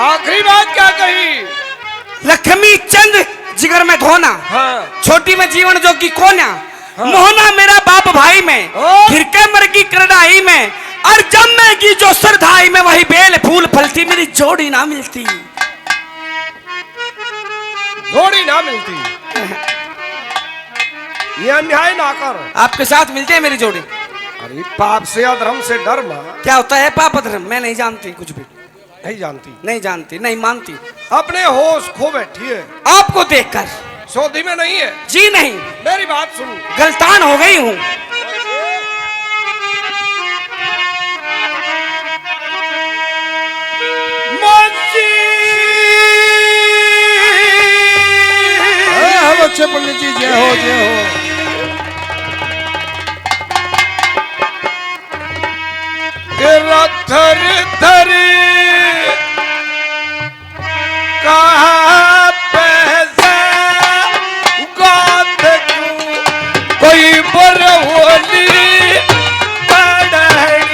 आखिरी बात क्या कही? लक्ष्मी चंद जिगर में धोना, हाँ। छोटी में जीवन जोगी कोना, हाँ। मोहना मेरा बाप भाई में, खिरके मरगी करडाई में, और जम्मेगी जो सरधाई में वही बेल फूल फलती, मेरी जोड़ी ना मिलती। जोड़ी ना मिलती, ये अन्याय ना कर। आपके साथ मिलते हैं मेरी जोड़ी। अरे पाप से अधर्म से डर मां। क्या होता है पाप धर्म? मैं नहीं जानती कुछ भी। नहीं जानती? नहीं जानती, नहीं मानती। अपने होश खो बैठी है आपको देखकर। सौदी में नहीं है जी नहीं। मेरी बात सुन। गलतान हो गई हूँ। अच्छे पंडित जी जय हो जय हो। तेरा थर थर कहाँ पैसे गात कोई बरहोली पढ़ाई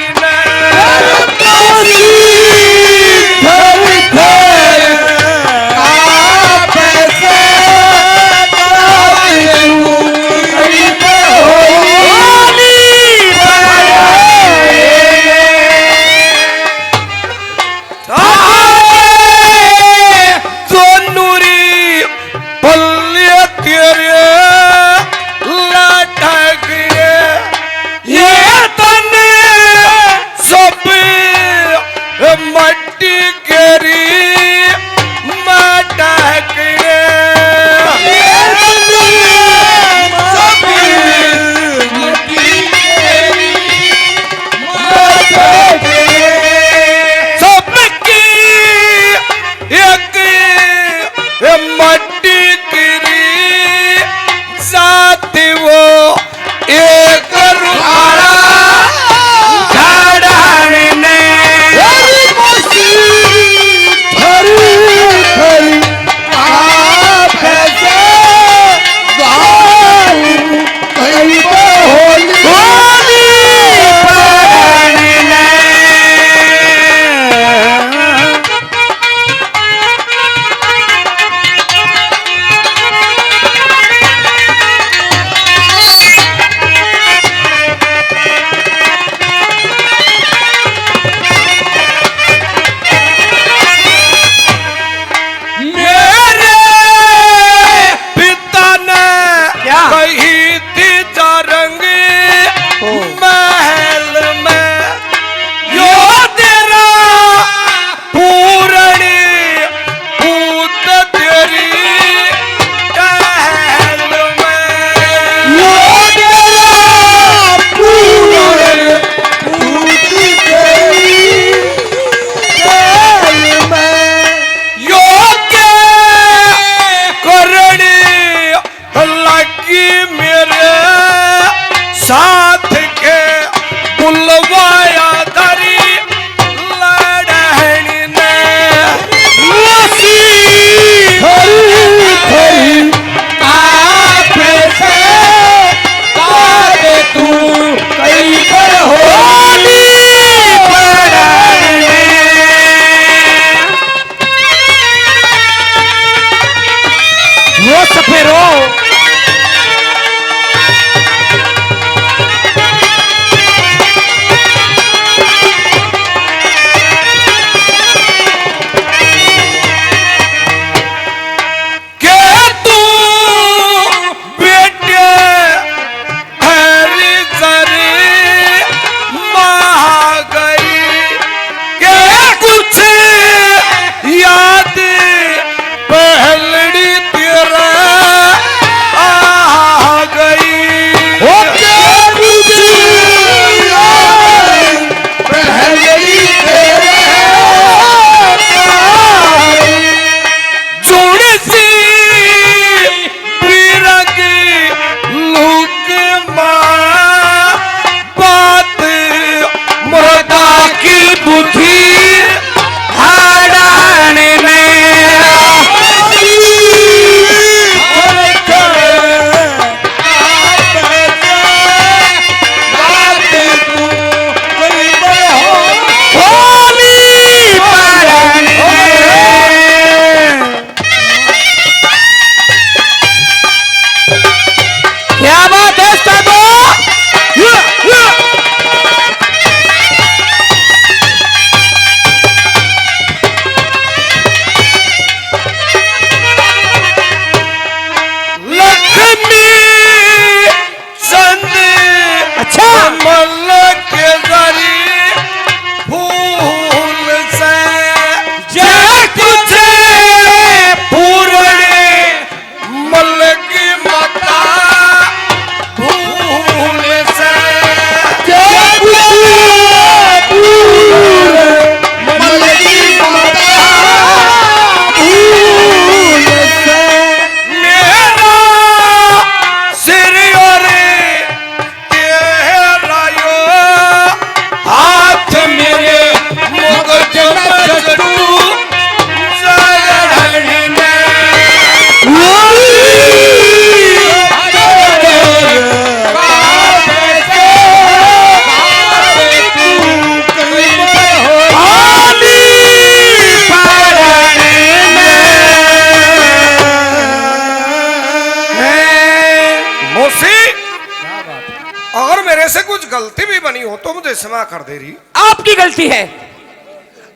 नहीं हो तो मुझे क्षमा कर दे रही। आपकी गलती है।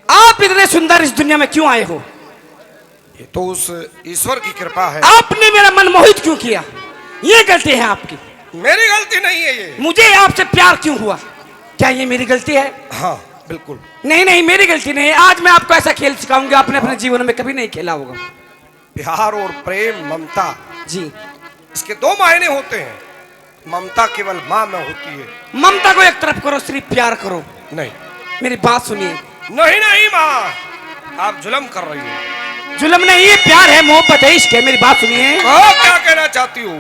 आप इतने सुंदर इस दुनिया में क्यों आए हो? ये तो उस ईश्वर की कृपा है। आपने मेरा मन मोहित क्यों किया? ये गलती है आपकी। मेरी गलती नहीं है ये। मुझे आपसे प्यार क्यों हुआ? क्या ये मेरी गलती है? हाँ बिल्कुल। नहीं नहीं, मेरी गलती नहीं है। आज मैं आपको ऐसा खेल सिखाऊंगा, आपने अपने जीवन में कभी नहीं खेला होगा। प्यार और प्रेम, ममता जी, इसके दो मायने होते हैं। ममता केवल माँ में होती है। ममता को एक तरफ करो, सिर्फ प्यार करो। नहीं मेरी बात सुनिए। नहीं नहीं माँ, आप जुल्म कर रही हो। जुल्म नहीं, ये प्यार है, मोहब्बत है, इश्क है। मेरी बात सुनिए। क्या कहना चाहती हो?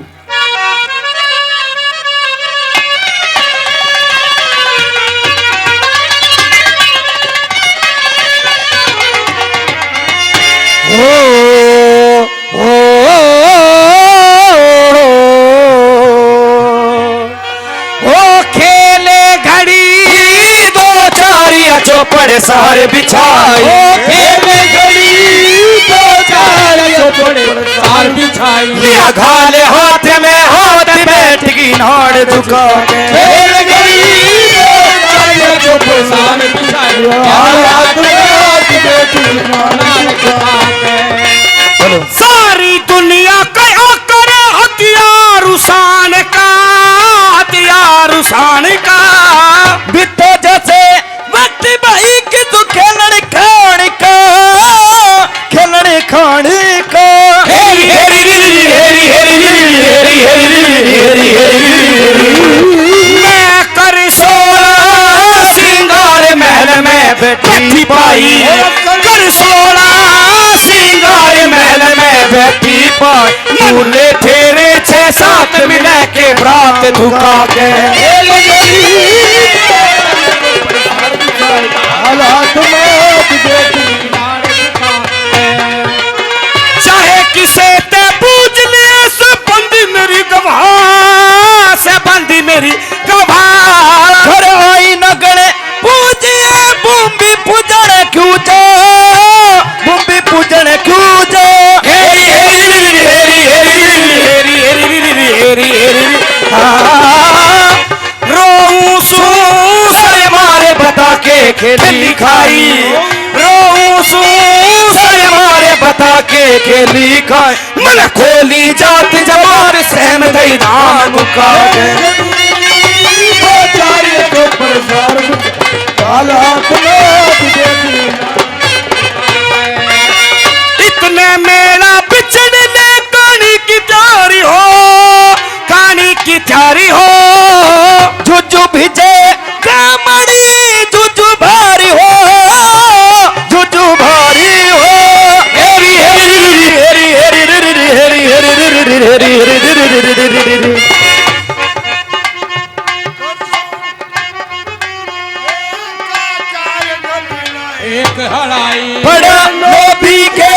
चौपड़ सारे बिछाई, लिया घाले हाथ में हाथ बैठ की नाड़ झुका सारी दुनिया का आकर हथियार उसान का, हथियार उसान का बितो जैसे वक्त भाई की तू खेलने खाने का, खेलने खाने का। मैं कर सोला सिंगार महल में बैठी पाई, कर सोला सिंगार महल में बैठी पाई। मूले तेरे 6-7 मिले के रात धुका के चाहे किसे ते पूछ लिए से बंदी मेरी गवाह, से बंदी मेरी गवाह। घर आई नगड़े पूजिए बूंबी पूजन क्यों जा, बूंबी पूजन क्यों जा। हेरी हेरी हेरी हेरी हेरी हेरी हेरी रोऊं सू सरे मारे बता के खेली खाई, रोऊं सू सरे मारे बता के खेली खाई। मन खोली जात जमार सहम दई धाम मुका इतने मेरा बिछड़ने कहानी की तैयारी हो, कहानी की तैयारी हो। जुजू भिजे कामड़ी जुजू भारी हो, जुजू भारी हो। हेरी हेरी हेरी हेरी हेरी हेरी हेरी हेरी हेरी हेरी एक हड़ाई बड़ा लोभी के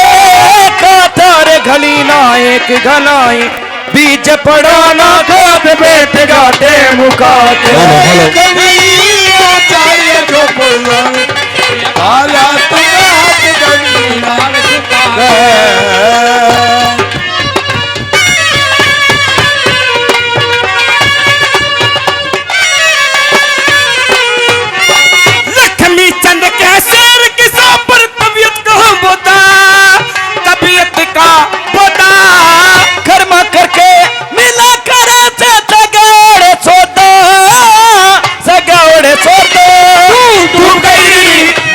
कातर घलीना एक घलाई, बीच पड़ाना खाद बैठ गाते मुकाते। लक्ष्मी चंद के शेर किसा पर तबीयत का बोता, तबीयत का बोता कर्मा करके मिला करे से सगाड़े सोता, सगाड़े सोता। तू गई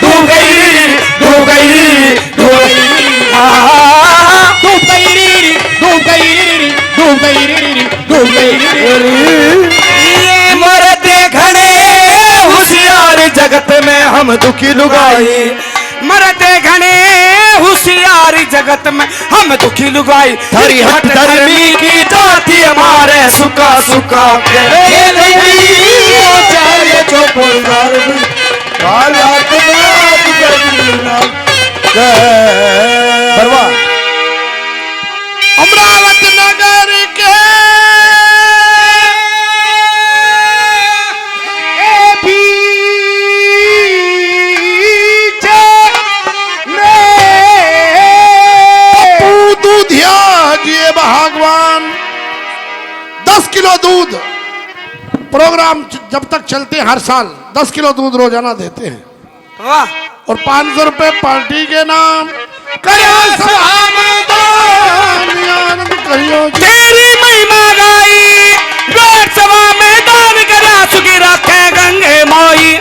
तू गई तू गई तू ये मर्द घने होशियार जगत में हम दुखी लुगाई, मर्द घने होशियार जगत में हम दुखी लुगाई। धरी हट धर्मी की जाति हमारे सुखा सुखा अमरावत नगर के भगवान 10 किलो दूध प्रोग्राम जब तक चलते हैं हर साल 10 किलो दूध रोजाना देते हैं। वाह, और 500 रुपए पार्टी के नाम करियो सभा में दान, आनंद करियो जी। तेरी महिमा गाई रोड सभा में दान करा सुखी रखे गंगे माई।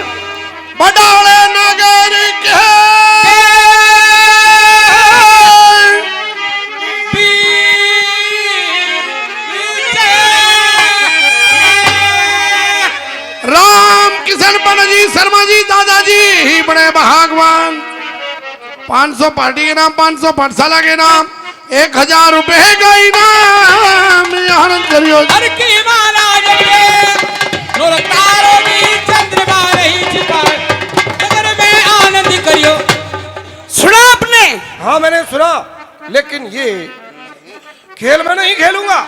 बड़ौले नगर के राम किशन बनर्जी शर्मा जी दादाजी ही बड़े भागवान। 500 पार्टी के नाम, 500 पाठशाला के नाम, 1000 रुपए का इनाम, आनंद करियो। हर की महाराज के नूर तारों की चंद्रमा नहीं छिपाए, नगर में आनंद करियो। सुना आपने? हाँ मैंने सुना, लेकिन ये खेल मैं नहीं खेलूंगा।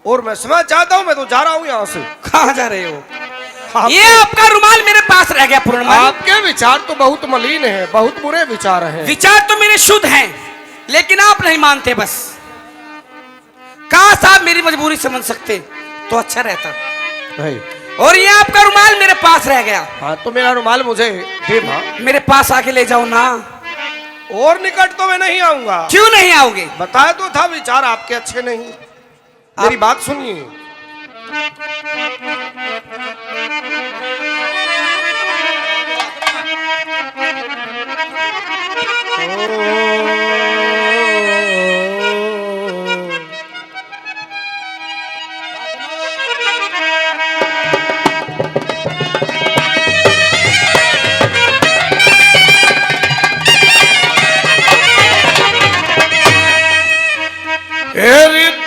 और मैं समझ चाहता हूँ, मैं तो जा रहा हूँ यहाँ से। कहाँ जा रहे हो? ये आपका रुमाल मेरे पास रह गया पूर्णमाली। आपके विचार तो बहुत मलिन हैं, बहुत बुरे विचार हैं। विचार तो मेरे शुद्ध हैं, लेकिन आप नहीं मानते। बस काश आप मेरी मजबूरी समझ सकते तो अच्छा रहता। भाई और ये आपका रुमाल मेरे पास रह गया। हाँ तो मेरा रुमाल मुझे दे माँ। मेरे पास आके ले जाओ ना। और निकट तो मैं नहीं आऊंगा। क्यों नहीं आओगे? बताया तो था विचार आपके अच्छे नहीं। मेरी बात सुनिए।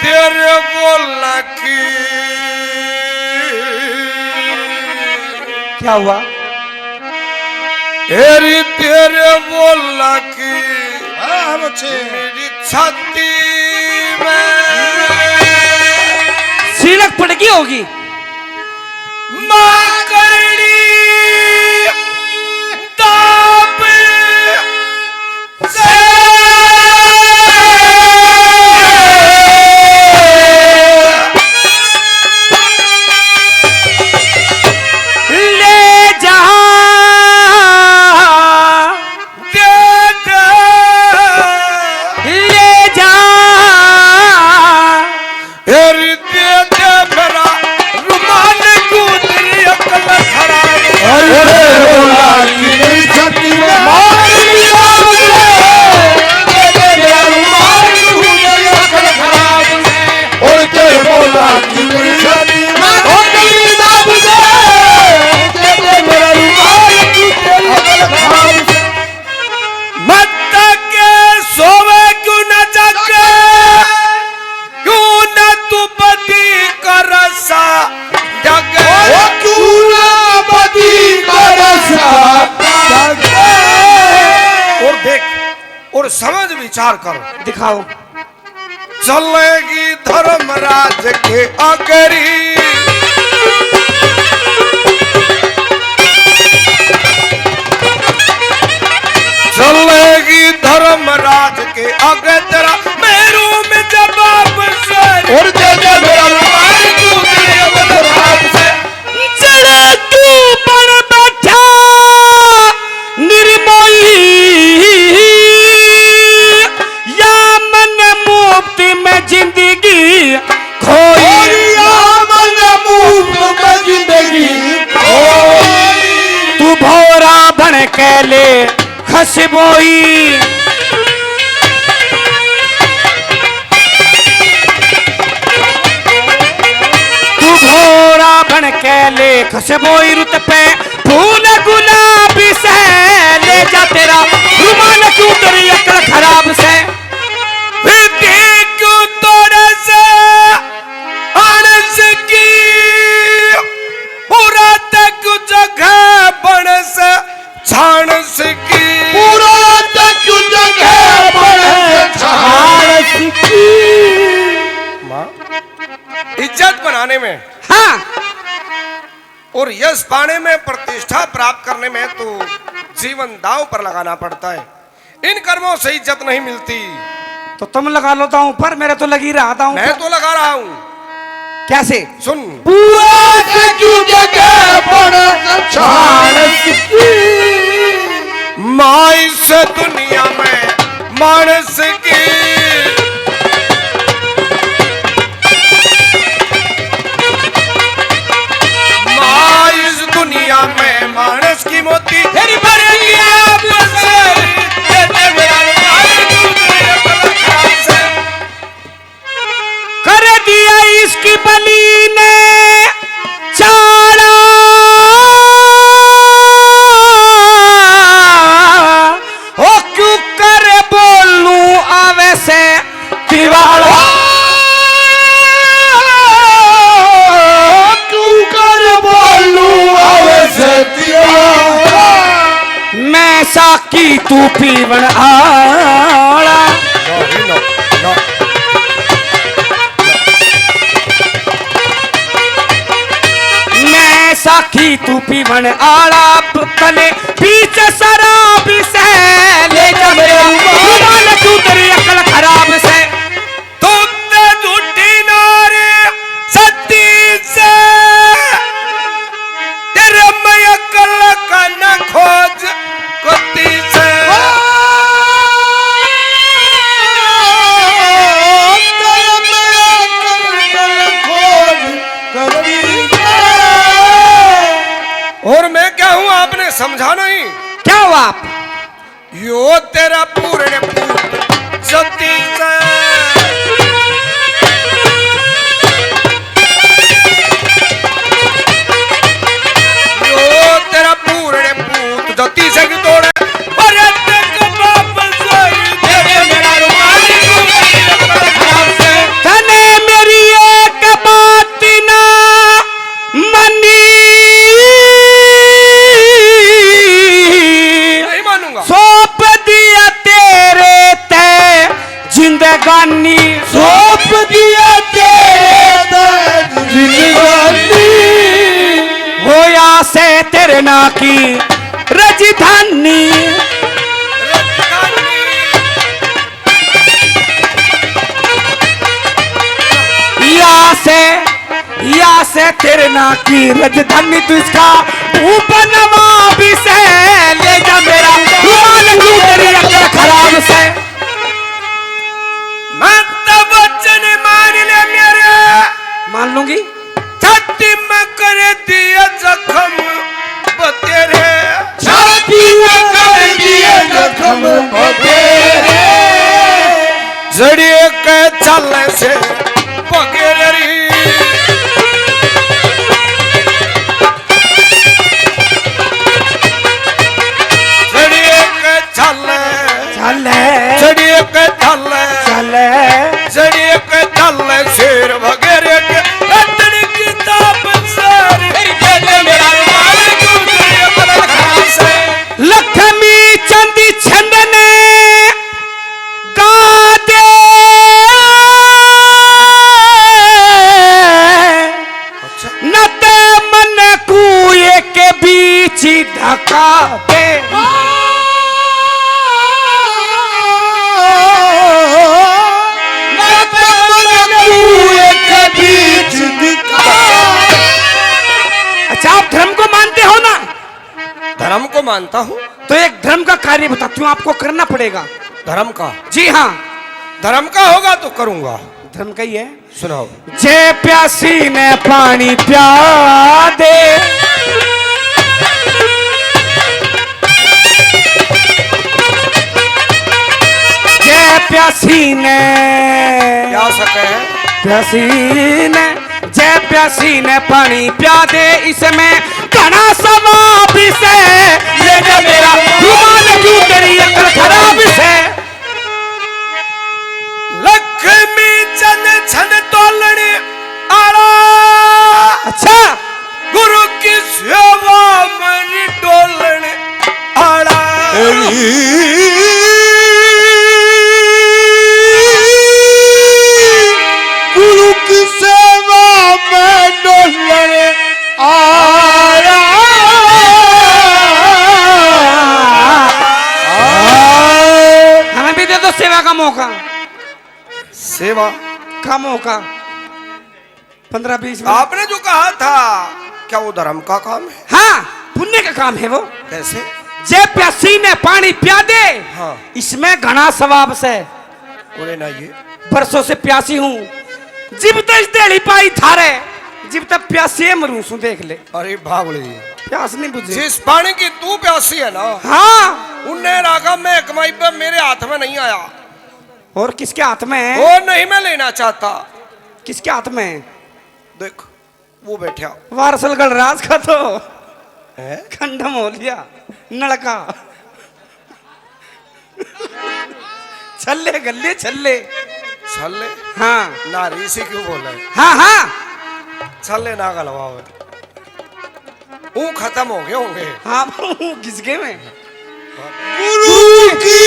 तेरे बोलना की क्या हुआ? तेरे बोलना की मेरी छाती में सीलक पड़की होगी। माँ करनी दाब से और समझ विचार करो। दिखाओ। चलेगी धर्मराज के अगरी, चलेगी धर्मराज के अगर तेरा मेरू में जवाब से और दे दे मेरा रुमाल तू तेरे जवाब से। जड़े तू पर बैठा निर्मोही या मन मुफ्त में जिंदगी खोई, या मन मुफ्त में जिंदगी खोई। तू भौरा बन के ले खसबोई, तू भौरा बन के ले खसबोई। रुत पे फूल गुलाबी से ले जा तेरा रुमाल क्यों तेरी अकल खराब से। क्यों तोड़े से अरस की पूरा तक जगह बन से छान की पूरा तक जगह बड़े छान की। माँ इज्जत बनाने में, हाँ, और यश पाने में, प्रतिष्ठा प्राप्त करने में तो जीवन दांव पर लगाना पड़ता है। इन कर्मों से इज्जत नहीं मिलती। तो तुम लगा लो दांव पर, मेरा तो लगी रहा दांव मैं पर। तो लगा रहा हूं। कैसे? सुन। माँ इस दुनिया में मानस की माँ इस दुनिया में मानस की मोती तेरी भरेगी आपसे कर दिया इसकी बली ने चारा, ओ क्यों करे बोलूं आवे से दीवारा, क्यों करे बोलूं आवे से दीवारा, मैं साकी तू पीवन आड़ा। साखी तू पीवन आला तले बीच शराब से ले जा मेरा रुमाल तू तेरी अकल खराब से, तू ते झूठी नारी सच्ची से तेरे मैं अकल का न खोज कुत्ती से। और मैं क्या हूं आपने समझा नहीं? क्या हुआ आप? यो तेरा पूर्ण पूर्ण सती से यो तेरा पूर्ण पूर्ण जती से तोड़े तने मेरी एक बात ना मनी, सौंप दिया तेरे ते जिंदगानी, सौंप दिया तेरे ते जिंदगानी, होया से तेरे ना की राजधानी, या से तेरे ना की राजधानी, तू इसका ऊपर नवाबी से ले जा मेरा रुमाल तू तेरी अकल खराब से। मैं तो वचन मान ले मेरे, मान लूंगी। छाती में कर दिया जख्म बतेरे, छाती में कर दिया जख्म बतेरे, जड़िए के चल से पगेरी चले चले जड़िए के चल शेर वगैरह के लटड़ी की ताप सारी लक्ष्मी चंदी छंदने गा दे, न ते मन कुए के बीच धका दे, धर्म को मानता हूँ। तो एक धर्म का कार्य बताती हूँ आपको, करना पड़ेगा। धर्म का? जी हाँ, धर्म का होगा तो करूंगा। धर्म का ही है। सुनाओ। जे प्यासी ने पानी प्या दे, जे प्यासी ने क्या सके प्यासी ने, जे प्यासी ने पानी प्या दे, इसमें घना सवाब से ले जा मेरा रुमाल क्यों तेरी अकल खराब से। लक्ष्मी चंद छंद तोलने आरा, अच्छा गुरु की सेवा में डोलने आरा, गुरु की सेवा में डोलने आरा, हमें भी दे दो सेवा का मौका, सेवा का मौका। 15-20 मिनट। आपने जो कहा था क्या वो धर्म का काम है? हाँ, पुण्य का काम है वो। कैसे? जे प्यासी ने पानी पिया दे, हाँ। इसमें घना सवाब से। बोले ना ये बरसों से प्यासी हूँ, जिब तक देड़ी पाई थारे, जिब तक प्यासी मरू सू देख ले। अरे भागले प्यास नहीं बुझे। जिस पानी की तू प्यासी है ना, हाँ, उन्हें रागा में कमाई पर मेरे हाथ में नहीं आया। और किसके हाथ में है? वो नहीं मैं लेना चाहता। किसके हाथ में है? देख वो बैठा वारसल गणराज का तो है। खंडम हो लिया नलका। छल्ले गल्ले छल्ले। छल्ले हाँ नारी से क्यों बोल रहे? हाँ हाँ छल्ले ना गलवाओ, वो खत्म हो गए होंगे। हाँ किसके में? गुरु की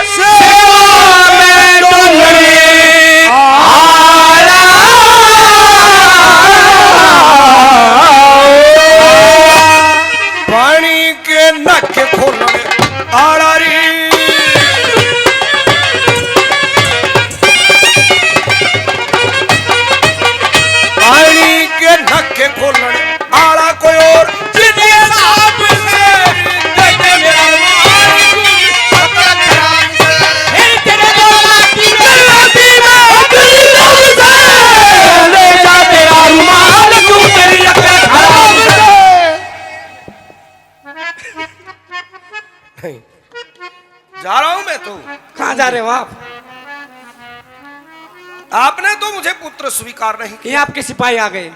सेवा में डोलने आला, पानी के नख खोलने आला री, पानी के नख खोलने आला कोई और जिन्हें साहब से देखे मेरा रुमाल अपना खराब से तेरे दोला की में अपनी जान से ले जा तेरा रुमाल तू तेरी अकल खराब से। जा रहा हूं मैं तो। कहाँ जा रहे हो आप? आपने तो मुझे पुत्र स्वीकार नहीं किया। ये आपके सिपाही आ गए।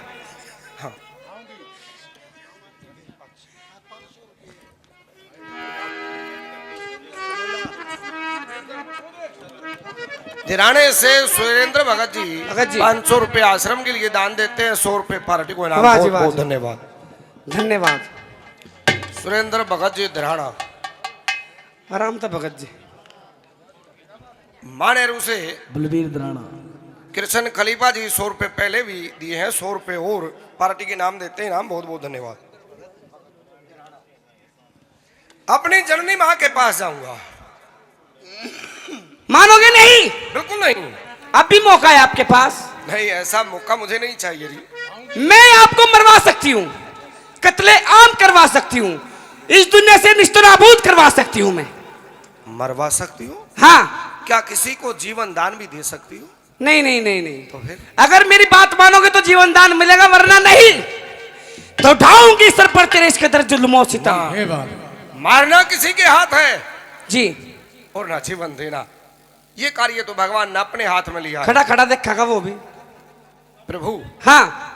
जिराने से सुरेंद्र भगत जी भगत जी 500 रुपए आश्रम के लिए दान देते हैं, 100 रुपए पार्टी को इनाम। वाह जी, बहुत वाह बहुत जी। धन्यवाद। धन्यवाद। सुरेंद्र भगत जी धराना आराम था भगत जी। मानेरू से बलबीर दराना। कृष्ण खलीफा जी 100 रुपए पहले भी दिए हैं, 100 रुपए और पार्टी के नाम देते हैं इनाम। बहुत बहुत धन्यवाद। अपनी जननी माँ के पास जाऊंगा। मानोगे नहीं? बिल्कुल नहीं। अब भी मौका है आपके पास। नहीं, ऐसा मौका मुझे नहीं चाहिए जी। मैं आपको मरवा सकती हूँ, कत्ले आम करवा सकती हूँ, इस दुनिया से निस्तनाबूद करवा सकती हूँ मैं। मरवा सकती हो? हाँ। क्या किसी को जीवन दान भी दे सकती हो? नहीं नहीं नहीं नहीं। तो फिर अगर मेरी बात मानोगे तो जीवन दान मिलेगा, वरना नहीं तो उठाऊंगी सर पर तेरे इस कदर जुल्मों सितम। मारना किसी के हाथ है जी, और ना जीवन देना, ये कार्य तो भगवान ने अपने हाथ में लिया है। खड़ा खड़ा देखा वो भी प्रभु हाँ।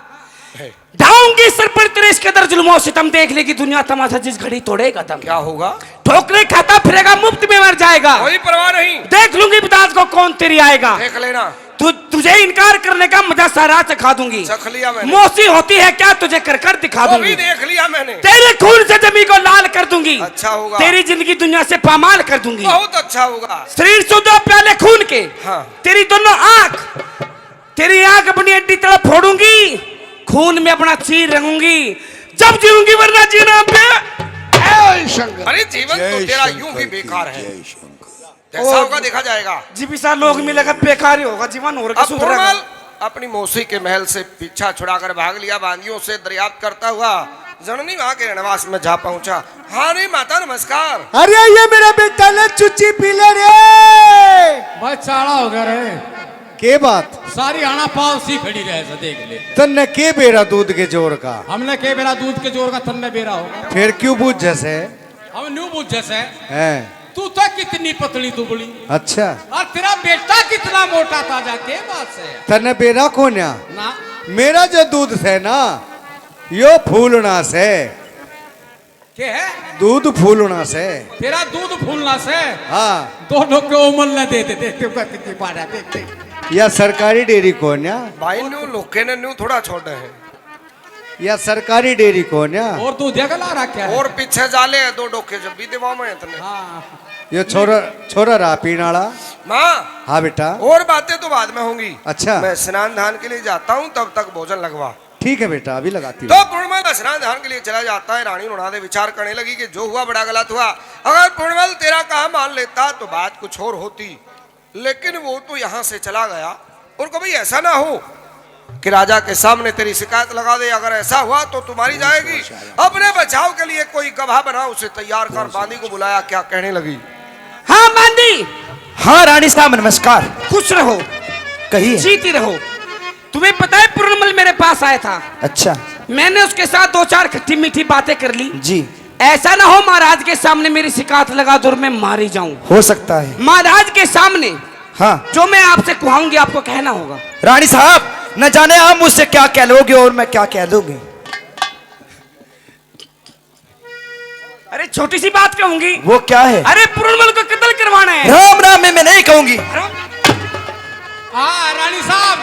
है। ढाऊंगी सर पर तेरे इस कदर जुल्मों सितम, देख लेगी दुनिया तमाशा जिस घड़ी तोड़ेगा दम। क्या होगा? ठोकरे खाता फिरेगा, मुफ्त में मर जाएगा। कोई परवाह नहीं, देख लूंगी बिताज को कौन तेरी आएगा। देख लेना। तुझे इनकार करने का मजा सारा चखा दूंगी। चख लिया मैंने। मौसी होती है क्या, तुझे कर कर दिखा वो भी दूंगी। देख लिया मैंने। तेरे खून से जमी को लाल कर दूंगी। अच्छा होगा। तेरी जिंदगी दुनिया से पामाल कर दूंगी। बहुत अच्छा होगा। शरीर सुधो प्याले खून के। हाँ। तेरी दोनों आंख, तेरी आंख अपनी हड्डी तरफ फोड़ूंगी, खून में अपना चीर रंगूंगी, जब जीऊंगी वरना जीना पे। अरे जीवन तो तेरा यूं भी बेकार है, जैसा होगा देखा जाएगा। जीविसा लोग मिलेगा बेकार ही होगा जीवन। और अब पुरमल अपनी मौसी के महल से पीछा छुड़ाकर भाग लिया, बांदियों से दरियाफ्त करता हुआ जननी वहां के रणवास में जा पहुंचा। हाँ रे माता नमस्कार। अरे ये मेरा बेटा ले चुच्ची पी ले रे। भाई चाड़ा हो गया रे, के बात सारी आना पाव सी खड़ी रहे से देख ले। तन्ने के बेरा दूध के जोर का? हमने के बेरा दूध के जोर का तन्ने बेरा होगा। फिर क्यों बूझ जैसे हम न्यू बुझ जैसे है? तू तो कितनी पतली दुबली, अच्छा, और तेरा बेटा कितना मोटा ताजा, के बात से तन्ने बेरा कोन्या ना? मेरा जो दूध से ना यो फूलना से, के है दूध फूलना से। तेरा दूध फूलना से हाँ, दोनों के उमल न दे देते कितनी बार देखते। या सरकारी डेयरी कोन्या, भाई न्यू लोके ने न्यू थोड़ा छोटे हैं, या सरकारी डेयरी कोन्या। और तू देख ला रहा क्या है? और पीछे जाले हैं 2 डोके जब भी दिमाग में इतने। हाँ यो छोरा छोरा रहा पीनाड़ा। माँ हाँ बेटा, और बातें तो बाद में होंगी। अच्छा। मैं स्नान धान के लिए जाता हूँ, तब तक भोजन लगवा। ठीक है बेटा, अभी लगाती तो हूँ। पूर्णमल स्नान धान के लिए चला जाता है। रानी उड़ादे विचार करने लगी कि जो हुआ बड़ा गलत हुआ। अगर पूर्णमल तेरा कहा मान लेता तो बात कुछ और होती, लेकिन वो तो यहाँ से चला गया। और कभी ऐसा ना हो कि राजा के सामने तेरी शिकायत लगा दे। अगर ऐसा हुआ तो तुम्हारी जाएगी। अपने बचाव के लिए कोई गवाह बना, उसे तैयार कर। बांदी को बुलाया, क्या कहने लगी? हाँ बांदी। हाँ रानी साहब नमस्कार। खुश रहो, कहिए। जीती रहो। तुम्हें पता है पूर्णमल मेरे पास आया था। अच्छा। मैंने उसके साथ 2-4 खट्टी मीठी बातें कर ली जी। ऐसा ना हो महाराज के सामने मेरी शिकायत लगा दो और मैं मारी जाऊं। हो सकता है। महाराज के सामने हाँ, जो मैं आपसे कहूंगी आपको कहना होगा। रानी साहब न जाने आप मुझसे क्या कह लोगे और मैं क्या कह दूंगी। अरे छोटी सी बात कहूंगी। वो क्या है? अरे पूर्णमल को कत्ल करवाना है। राम राम में मैं नहीं कहूंगी। हाँ रानी साहब,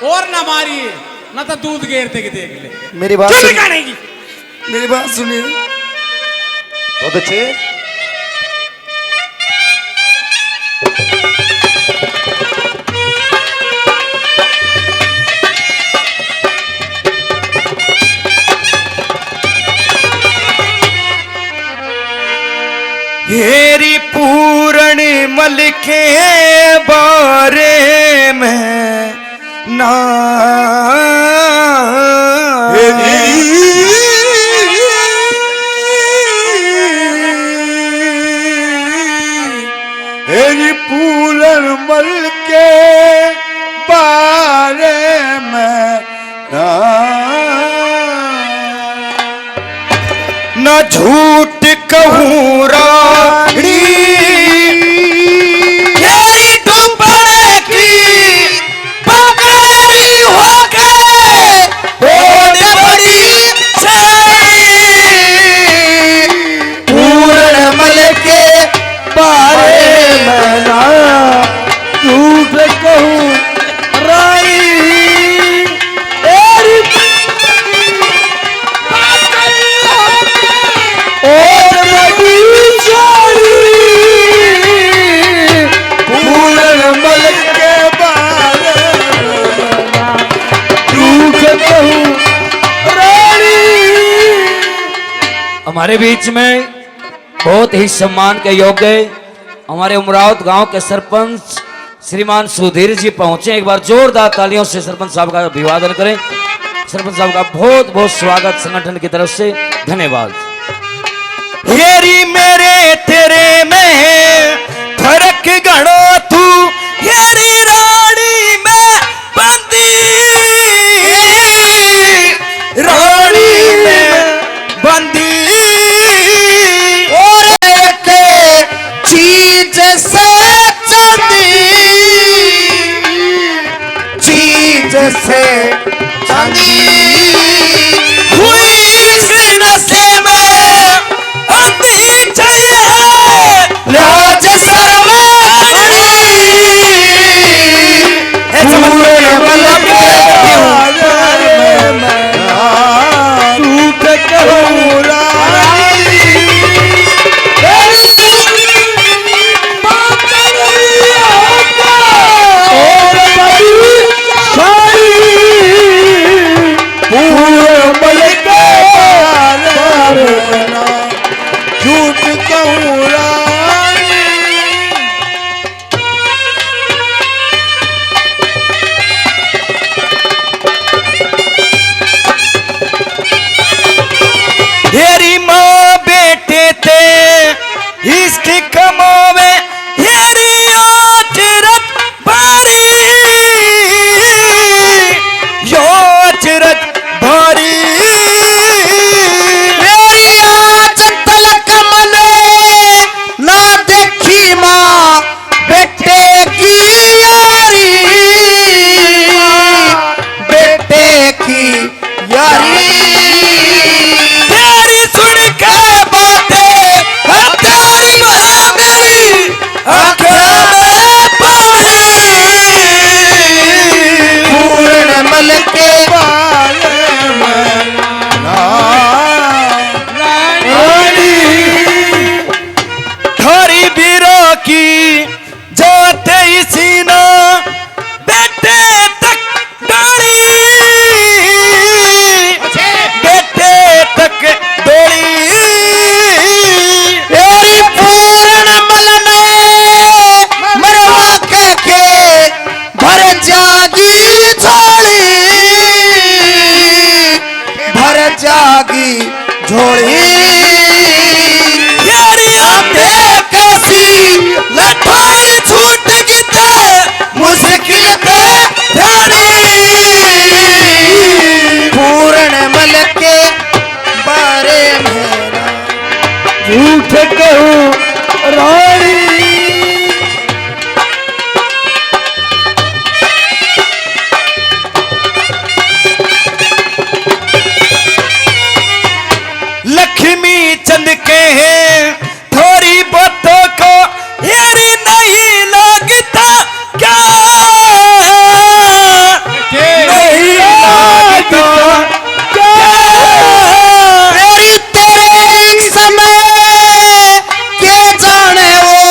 और ना मारिए, ना तो दूध घेरते कि देख ले। मेरी बात क्यों सुनिए। नहीं कहनेगी? मेरी बात सुनिए। बहुत अच्छे। हेरी पूर्णिमल के बारे में ना हेरी पूर्णमल के बारे में न झूठ कहूँ रानी तेरी डुबने की पकड़ी हो गए होने बड़ी पूर्णमल के बारे में ना झूठ कहूँ रानी तेरी और बड़ी सारी पूर्णमल के बारे में ना झूठ कहूँ रानी। हमारे बीच में बहुत ही सम्मान के योग्य हमारे उमरावत गांव के सरपंच श्रीमान सुधीर जी पहुंचे। एक बार जोरदार तालियों से सरपंच साहब का अभिवादन करें। सरपंच साहब का बहुत बहुत स्वागत संगठन की तरफ से, धन्यवाद। हेरी मेरे तेरे में फर्क गणो तू हेरी रानी में बंदी रानी में बंदी और एक चीज से चीज से चांदी हुई इस नशे में अंधी चाहिए राज सरवानी पूर्णमल के बारे में ना झूठ कहूँ रानी। और बड़ी सारी पूर्णमल के बारे में ना झूठ कहूँ रानी। हेरी माँ बेटे थे इसकी कमावे हेरी आचरत भारी यो आचरत भारी मेरी आज तलक मने ना देखी माँ बेटे की यारी, बेटे की यारी। तेरी सुन के बातें तेरी माँ मेरी आंखों में पानी पूर्णमल के बारे में ना रानी। थारी बीरा की जाते इसी ना बेटे तक डाली बेटे तक डोली तेरी पूर्णमल ने मरवा के रानी लक्ष्मी चंद के हैं थोड़ी बातों को यारी नहीं लगता क्या नहीं लगता क्या तेरी तेरे समय के जाने वो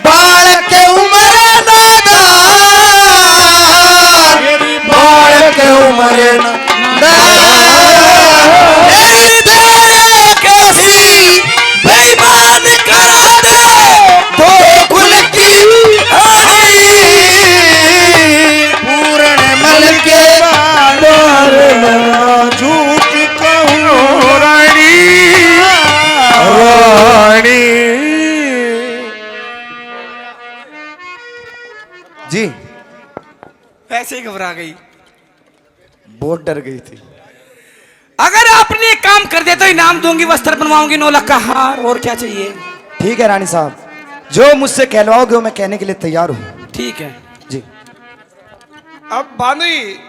बाल के उम्र नादान बाल के उम्र नादान कैसी बेईमान करा दे दो कुल की पूर्ण मल के झूठ कहूँ रानी रानी जी ऐसे ही घबरा गई। बहुत डर गई थी। अगर आपने काम कर दिया तो इनाम दूंगी, वस्त्र बनवाऊंगी, 9 लाख का हार, और क्या चाहिए? ठीक है रानी साहब, जो मुझसे कहलवाओगे वो मैं कहने के लिए तैयार हूँ। ठीक है जी। अब बांदी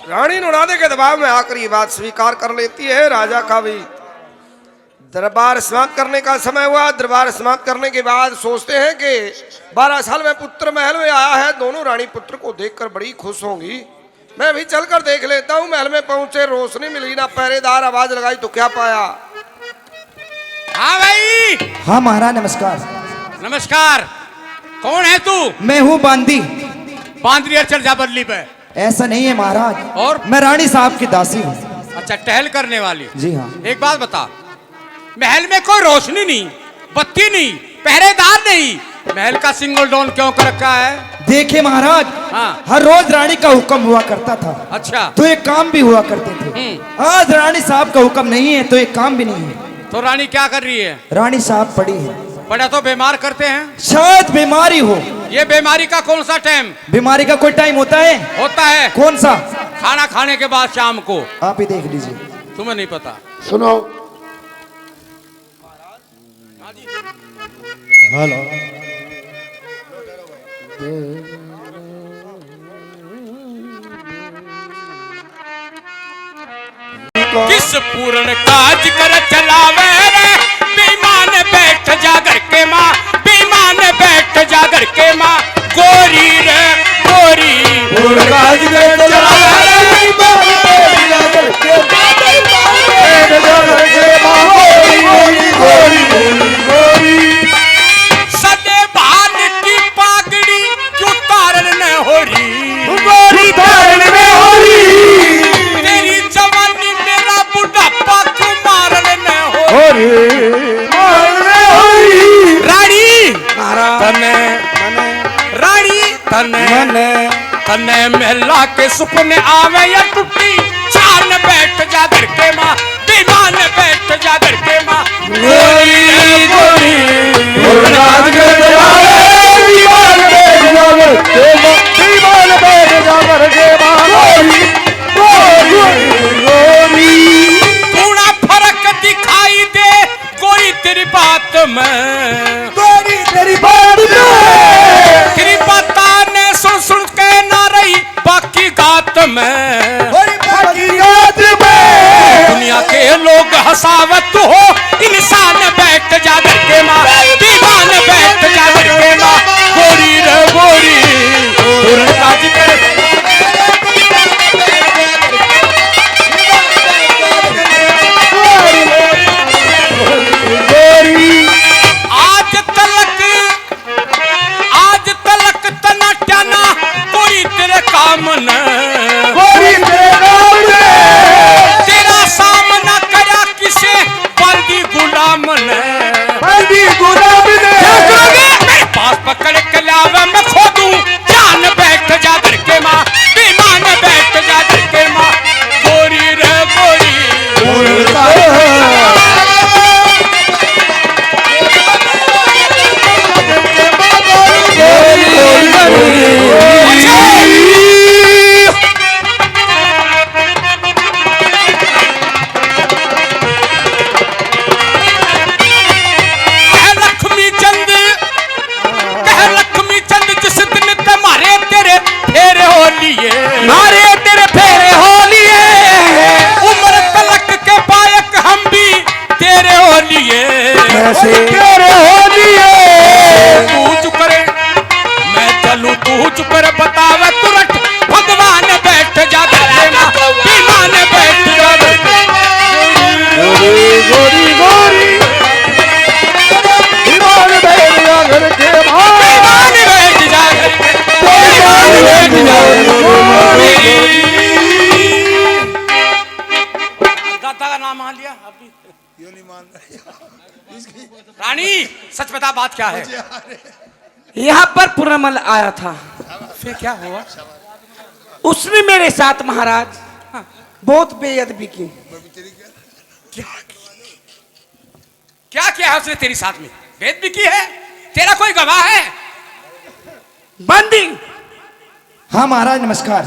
रानी नुरादे के दबाव में आकर ये बात स्वीकार कर लेती है। राजा का भी दरबार समाप्त करने का समय हुआ। दरबार समाप्त करने के बाद सोचते हैं कि 12 साल में पुत्र महल में आया है, दोनों रानी पुत्र को देखकर बड़ी खुश होंगी। मैं भी चलकर देख लेता हूँ। महल में पहुंचे, रोशनी मिली ना, पहरेदार आवाज लगाई तो क्या पाया? हाँ भाई, हाँ महाराज नमस्कार। नमस्कार। कौन है तू? मैं हूँ बांदी। बांद्रिया चल जा बदली पे। ऐसा नहीं है महाराज, और? मैं रानी साहब की दासी हूँ। अच्छा, टहल करने वाली। जी हाँ। एक बात बता, महल में कोई रोशनी नहीं, बत्ती नहीं, पहरेदार नहीं, महल का सिंगल डोर क्यों कर रखा है? देखिए महाराज, हाँ। हर रोज रानी का हुक्म हुआ करता था, अच्छा, तो एक काम भी हुआ करते थे। आज रानी साहब का हुक्म नहीं है तो एक काम भी नहीं है। तो रानी क्या कर रही है? रानी साहब पड़ी है। बड़ा तो बीमार करते हैं। शायद बीमारी हो। ये बीमारी का कौन सा टाइम बीमारी का कोई टाइम होता है? होता है? कौन सा? खाना खाने के बाद शाम को। आप ही देख लीजिए। तुम्हें नहीं पता? सुनो हेलो। किस पूर्ण काज कर चलावे रे, बेईमान बैठ जा घर के माँ, बेईमान बैठ जा घर के माँ, गोरी रे गोरी। सदे भान की पागड़ी क्यों तारन न हो रही, तेरी जवानी मेरा बुढ़ापा क्यों मारन न हो रानी। तने रानी तने तने महला के सुपने आवे या टूटी चान, बैठ जा घर के माँ, बेईमान बैठ जा घर के माँ, गोरी गोरी। थोड़ा फर्क दिखाई दे कोई तेरी बात में, तेरी बात ने सुन सुन के ना रही बाकी गात में। दुनिया के लोग हंसावत हो, इंसान बैठ जा घर के माँ, दीवान बैठ जा घर के माँ, गोरी रे गोरी। आज तलक तना टना कोई तेरे काम न, तेरा सामना करा किसे बंदी गुलाम ने, तू चुप करे, मैं चलूं तू चुप करे, बतावे तुरंत भगवान बैठ जा घर के माँ, विमान बैठ जा घर के गोरी गोरी गोरी विमान बैठ जा घर के भाई, विमान बैठ जा घर के, विमान बैठ जा दादा का नाम मान लिया अभी रानी सच बता बात क्या है? यहाँ पर पूर्णमल आया था, फिर क्या हुआ? उसने मेरे साथ महाराज बहुत बेअदबी की। क्या किया है उसने तेरी साथ में? बेइज्जती की है? तेरा कोई गवाह है? बंदी। हाँ महाराज नमस्कार।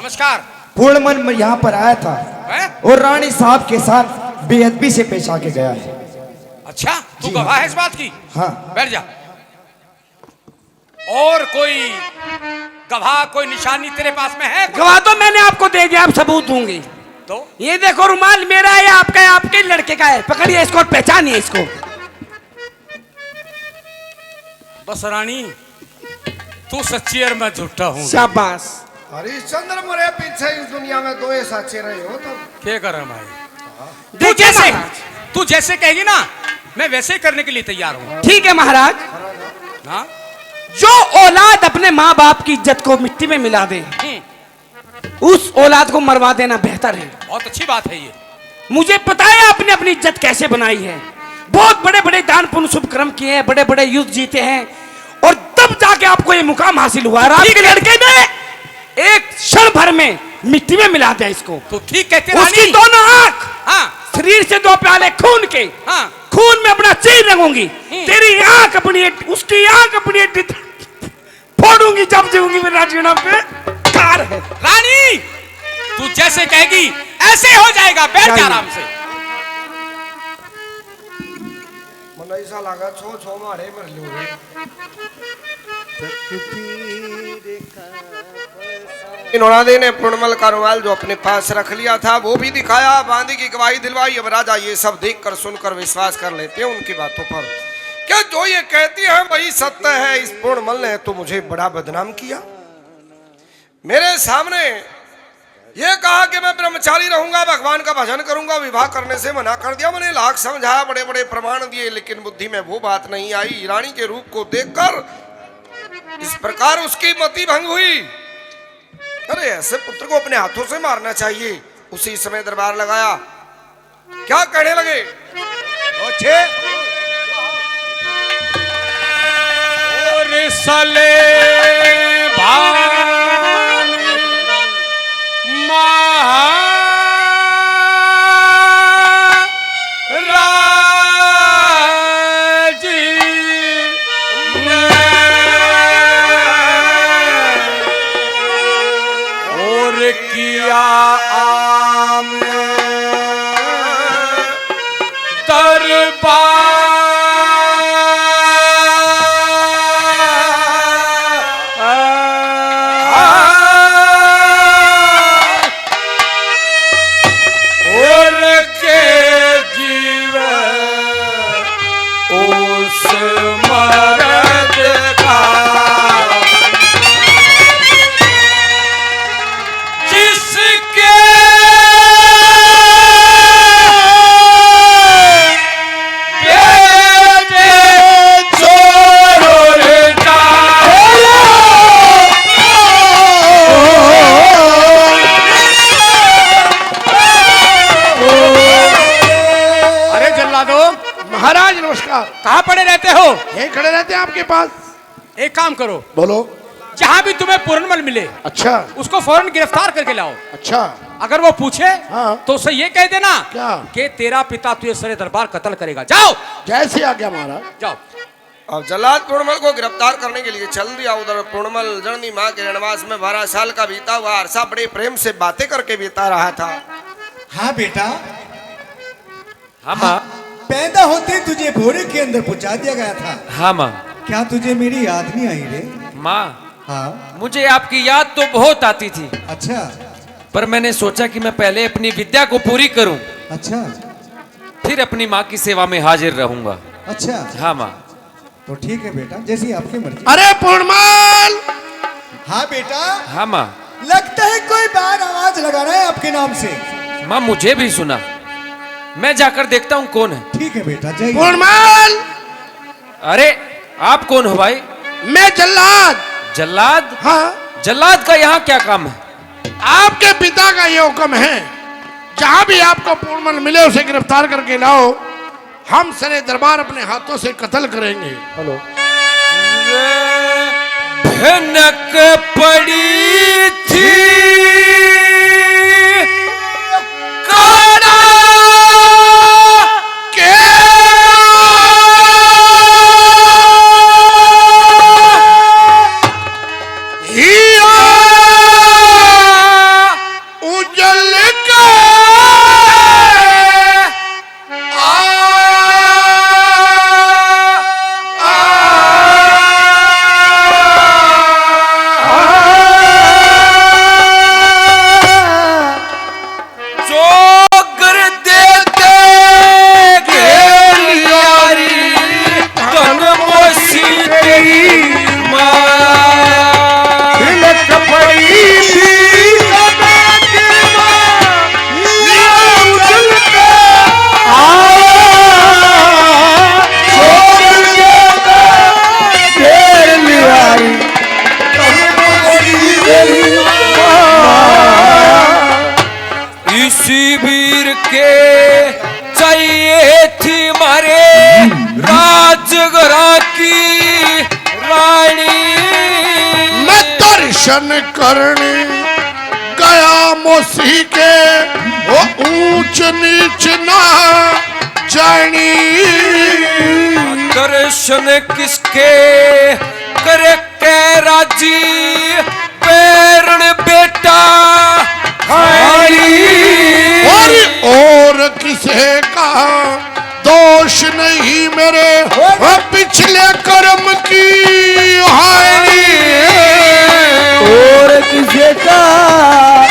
नमस्कार। पूर्णमल यहाँ पर आया था है? और रानी साहब के साथ बेअदबी से पेश आके गया है। अच्छा तू गवाह है इस बात की? हाँ बैठ जा। और कोई गवाह, कोई निशानी तेरे पास में है? गवाह तो मैंने आपको दे दिया, आप सबूत दूंगी। तो ये देखो रुमाल मेरा है या आपका है? आपके लड़के का है। पकड़िए इसको, पहचानिए इसको। बस रानी तू सच्ची और मैं झूठा हूँ। शाबाश। हरिश्चंद्र मोरे पीछे इस दुनिया में दो ही सच्चे रहे हो तो क्या कर रहा भाई? देखिए महाराज। तू जैसे कहेगी ना मैं वैसे ही करने के लिए तैयार हूँ। ठीक है महाराज। हाँ? जो औलाद अपने माँ बाप की इज्जत को मिट्टी में मिला दे, उस औलाद को मरवा देना बेहतर है। बहुत अच्छी बात है ये। मुझे पता है आपने अपनी इज्जत कैसे बनाई है। बहुत बड़े बड़े दान पुण्य शुभ कर्म किए हैं, बड़े बड़े युद्ध जीते हैं, और तब जाके आपको ये मुकाम हासिल हुआ। और आपके लड़के ने एक क्षण भर में मिट्टी में मिला दिया इसको। तो ठीक कहते उसकी रानी। दोनों आंख हाँ शरीर से 2 प्याले खून के, हाँ खून में अपना चीर रंगूंगी। तेरी आंख अपनी, उसकी आंख अपनी फोड़ूंगी जब जीऊंगी मेरा जीना पे कार है। रानी तू जैसे कहेगी ऐसे हो जाएगा। बैठ जा आराम से। मन ऐसा लगा छो छो मारे मर लो इन्होंने ने पूर्णमल का रुमाल जो अपने पास रख लिया था वो भी दिखाया, बांदी की गवाही दिलवाई। अब राजा ये सब देखकर सुनकर विश्वास कर लेते हैं उनकी बातों पर। क्या जो ये कहती है वही सत्य है? इस पूर्णमल ने तो मुझे बड़ा बदनाम किया। मेरे सामने ये कहा कि मैं ब्रह्मचारी रहूंगा, भगवान का भजन करूंगा, विवाह करने से मना कर दिया। मैंने लाख समझाया, बड़े बड़े प्रमाण दिए, लेकिन बुद्धि में वो बात नहीं आई। रानी के रूप को देखकर इस प्रकार उसकी मति भंग हुई। अरे ऐसे पुत्र को अपने हाथों से मारना चाहिए। उसी समय दरबार लगाया। क्या कहने लगे? अच्छे और सले भान किया आम दरबार के जीव उस मर्द का महाराज नमस्कार। कहाँ पड़े रहते हो? यही खड़े रहते हैं आपके पास। एक काम करो, बोलो। जहाँ भी तुम्हें पूर्णमल मिले अच्छा उसको फौरन गिरफ्तार करके लाओ। अच्छा अगर वो पूछे हाँ। तो उसे ये कह देना क्या? कि तेरा पिता तुझे सरे दरबार कत्ल करेगा। जाओ जैसे आ गया महाराज। जाओ। अब जल्लाद पूर्णमल को गिरफ्तार करने के लिए चल दिया उधर। पूर्णमल जननी माँ के रणवास में 12 साल का बीता हुआ अरसा बड़े प्रेम से बातें करके बीता रहा था। हाँ बेटा, हाँ माँ। पैदा होते तुझे भोरे के अंदर पहुंचा दिया गया था। हाँ माँ। क्या तुझे मेरी याद नहीं आई रे? माँ हाँ। मुझे आपकी याद तो बहुत आती थी, अच्छा पर मैंने सोचा कि मैं पहले अपनी विद्या को पूरी करूं, अच्छा फिर अपनी माँ की सेवा में हाजिर रहूंगा। अच्छा। हाँ माँ। तो ठीक है बेटा, जैसी आपकी मर्जी। अरे पूर्णमाल, हाँ बेटा, हाँ माँ। लगता है कोई बाहर आवाज लगा रहा है आपके नाम से। माँ मुझे भी सुना, मैं जाकर देखता हूँ कौन है। ठीक है बेटा, जाइए। पूर्णमाल, अरे आप कौन हो भाई? मैं जल्लाद। जल्लाद? हाँ, जल्लाद का यहाँ क्या काम है? आपके पिता का ये हुक्म है, जहां भी आपको पूर्णमल मिले उसे गिरफ्तार करके लाओ, हम सरे दरबार अपने हाथों से कत्ल करेंगे। हेलो। भनक पड़ी थी काना के हिया उजल के चोगर देते घेलियारी तन मोसी तेरी माँ तिलक पड़ी थी उजल के इसी वीर के चाहिए थी मारे राजगरा की रानी। मैं दर्शन करने गया मोसी के, वो ऊंच नीच ना जानी। दर्शन किसके करे के राजी पैरण बेटा और किसे का दोष नहीं मेरे वो पिछले कर्म की हानि। और किसे का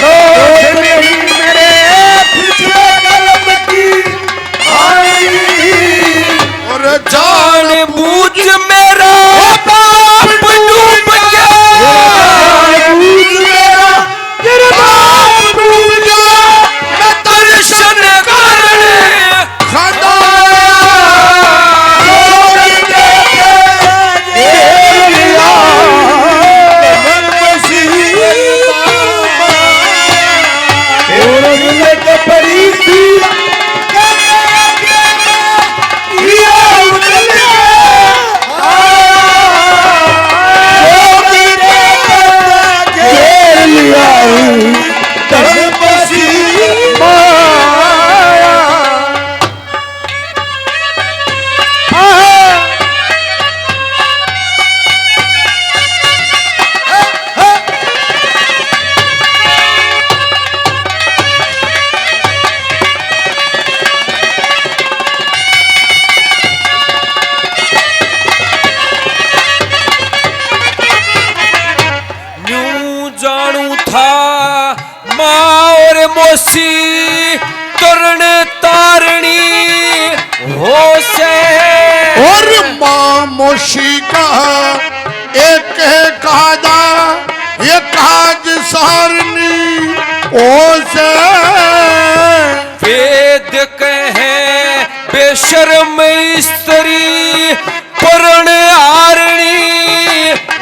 दोष नहीं मेरे पिछले कर्म की हानि। और जान बूझ मेरा बाप डूब गया, बाप डूब गया, मैं दर्शन करने खड़ा मोसी तरण तारणी हो से। और माँ मोशी का एक कादा ये काज सारनी ओ से। वेद कहे बेशर्म स्त्री परण आरणी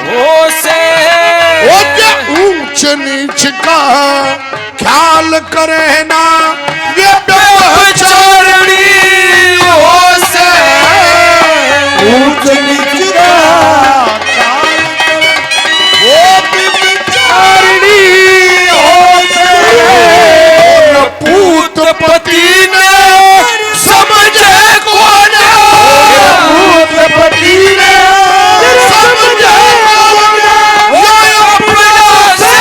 हो से। ऊंच नीच का ख्याल करे ना ये बेचारणी हो से। ऊंच नीच का ख्याल करे वो बेचारणी हो से। पूत पति ने समझे कौन, पूत पति ने समझे कौन, अपना से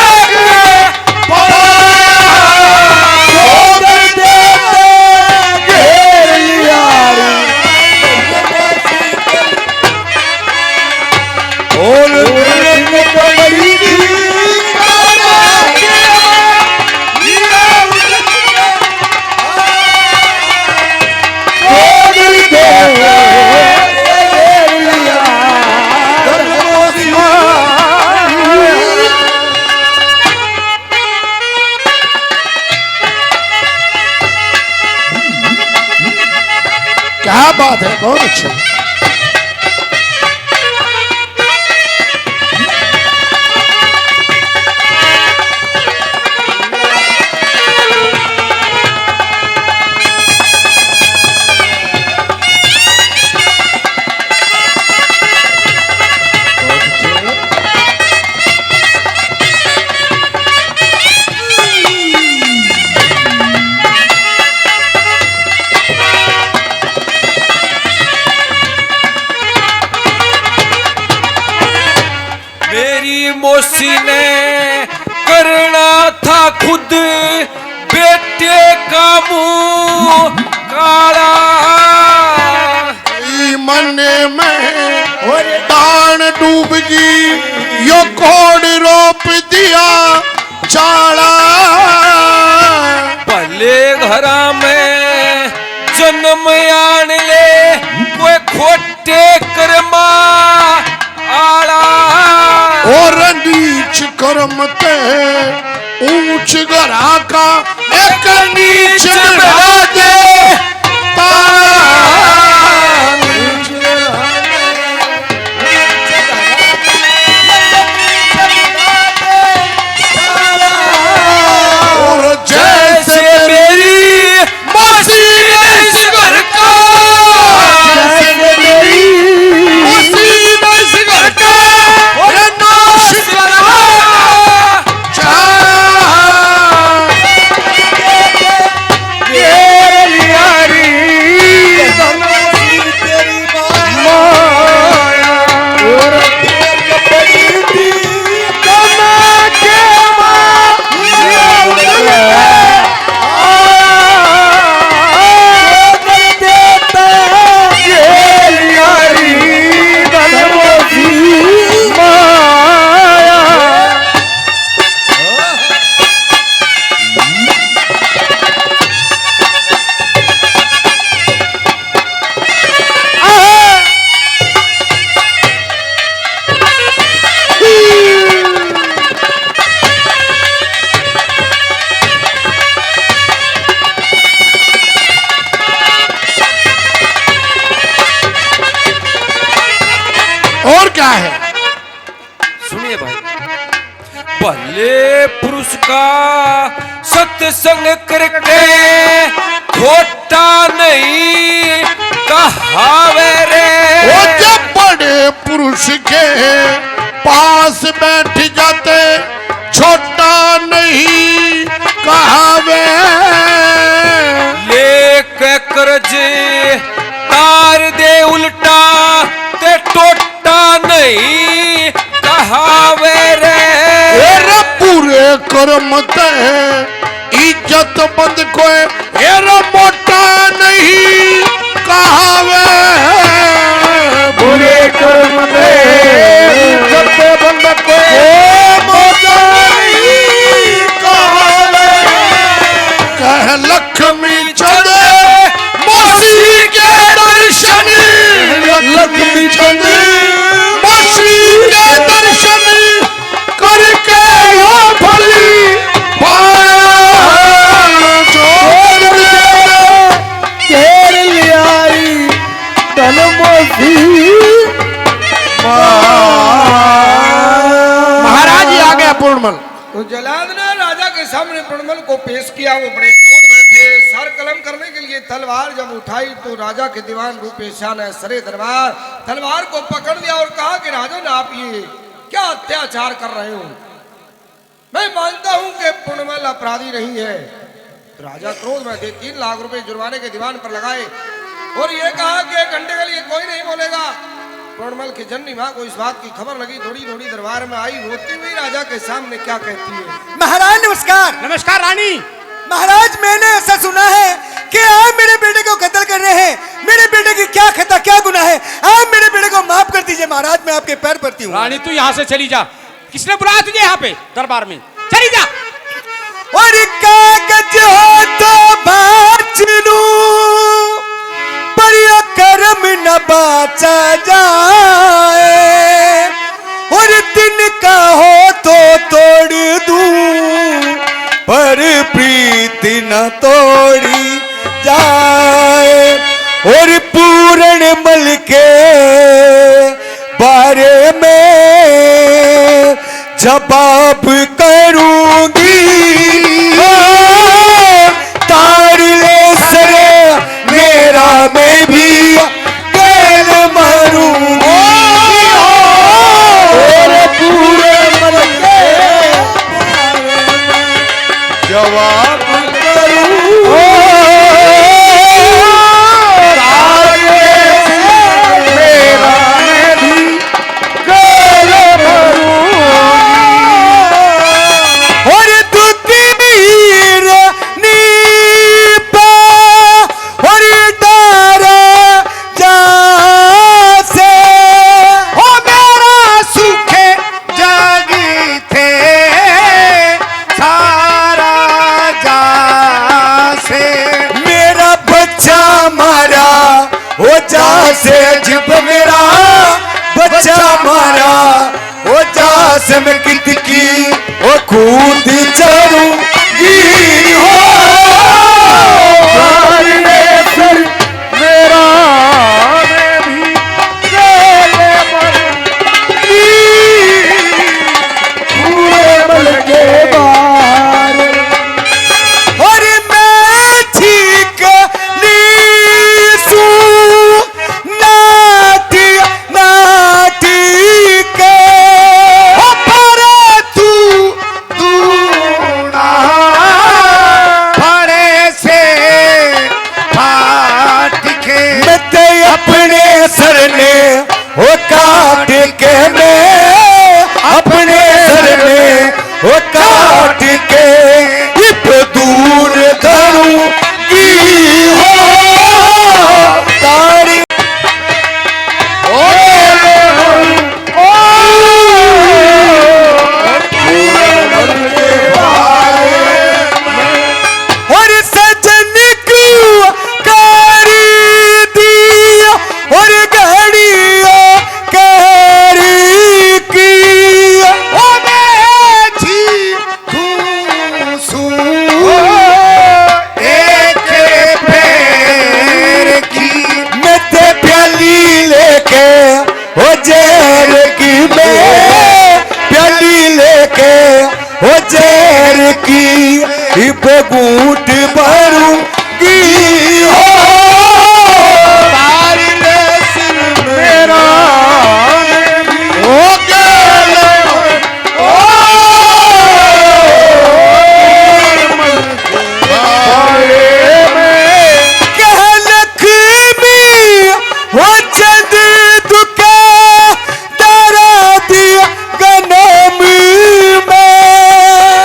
बात है, बहुत अच्छी। मेरी मौसी ने करना था खुद बेटे का मुंह काला। मन में दान डूबगी यो कोड रोप दिया चाला। भले घरा में जन्म आन ले कोई खोटे कर्मा आला। और नीच कर्म ते ऊंच घरा का एक नीच बढ़ा दे और जैसे मेरी मौसी ने इस घर का, जैसे मेरी मौसी ने इस घर का नाश करा और क्या है? सुनिए भाई, भले पुरुष का सत्संग करके खोटा नहीं कहावे रे। वो जब बड़े पुरुष के पास बैठ जाते छोटा नहीं कहावे। लेके कर्ज तार दे उल्टा ते टोटा नहीं कहावे रे। एरा पूरे कर्म ते इज्जत बंद कोई एरा मोटा नहीं कहावे। बुरे कर्म ते इज्जत बंद कोई मोटा नहीं कहावे। कह लक्ष्मी चंद मौसी के दर्शन, लक्ष्मी चंद मौसी के दर्शन करके यो भली छोड़ दे घेर लियाई तन मौसी। महाराज जी आ गया पूर्णमल। तो जलाद ने राजा के सामने पूर्णमल को पेश किया। वो बड़े क्रोध में थे। सर कलम करने के लिए तलवार जब उठाई तो राजा के दीवान रूपेशा ने सरे दरबार तलवार को पकड़ लिया और कहा कि राजन आप ये क्या अत्याचार कर रहे हो? मैं मानता हूं कि पूर्णमल अपराधी नहीं है। तो राजा क्रोध में थे। 3 लाख रुपए जुर्माने के दीवान पर लगाए और ये कहा कि 1 घंटे के लिए कोई नहीं बोलेगा। पूर्णमल की जननी माँ को इस बात की खबर लगी। थोड़ी थोड़ी दरबार में आई, रोती हुई राजा के सामने क्या कहती है? महाराज नमस्कार। नमस्कार रानी। महाराज मैंने ऐसा सुना है कि आप मेरे बेटे को कत्ल कर रहे हैं। मेरे बेटे की क्या खता क्या गुनाह है? आप मेरे बेटे को माफ कर दीजिए महाराज, मैं आपके पैर पड़ती हूँ। रानी तू यहाँ से चली जा। किसने बुलाया तुझे यहाँ पे दरबार में? चली जा। और कागज हो तो बाँच लूं पर ये कर्म न बाचा जाए। और दिन का हो तो तोड़ दूं पर प्रीति न तोड़ी जाए। और पूरे मैं जवाब करूंगी तार ले सरे मेरा मैं भी गैल मरूंगी तेरे पूरे मन के जवाब करूं तार ले मेरा मैं भी गैल और दुतीर नीपा और डारा जासे ओ मेरा सुखे जागी थे सारा जासे मेरा बच्चा मारा ओ जासे जब मेरा बच्चा मारा ओ जासे में कितकी ओ कूद चढ़ूंगी हो मेरा मैं भी गले मरूंगी पूरे बल के बार और मैं ठीक नीसू नाटी नाटी के पर तू दूना फड़े से फाट के मैं ते अपने सर ने हो काट के मैं अपने सर ने हो काट के इप दूर करूंगी हो तारी और सजन को कारी दी और घड़ियों कारी की ओ मैं जी खूसू एक पैर की मैं ते प्याली लेके ओ जहर की मैं प्याली लेके ओ जहर की इब घूंट भरूंगी हो तार ले सिर मेरा ओ गले ओ कह लक्ष्मी हो चंद दुका तारा दिया गनम में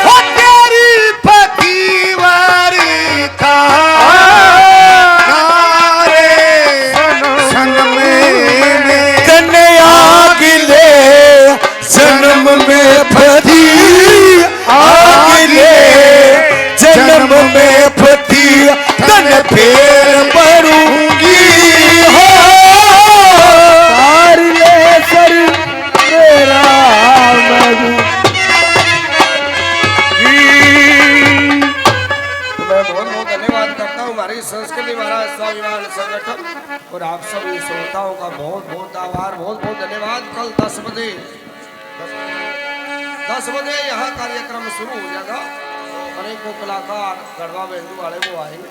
ओ तेरी पतिवार था तारे संग में कन्या गिले जन्म में फती आगिले जन्म में फती तन फेर परूंगी हो तार ले सर मेरा मैं बहुत बहुत धन्यवाद करता हूँ हमारी संस्कृति महाराज स्वाभिमान संगठन और आप सभी श्रोताओं का बहुत बहुत आभार बहुत बहुत धन्यवाद कल 10 बजे यहाँ कार्यक्रम शुरू हो जाएगा अनेकों कलाकार गढ़वा बेंदू वाले वो आएंगे।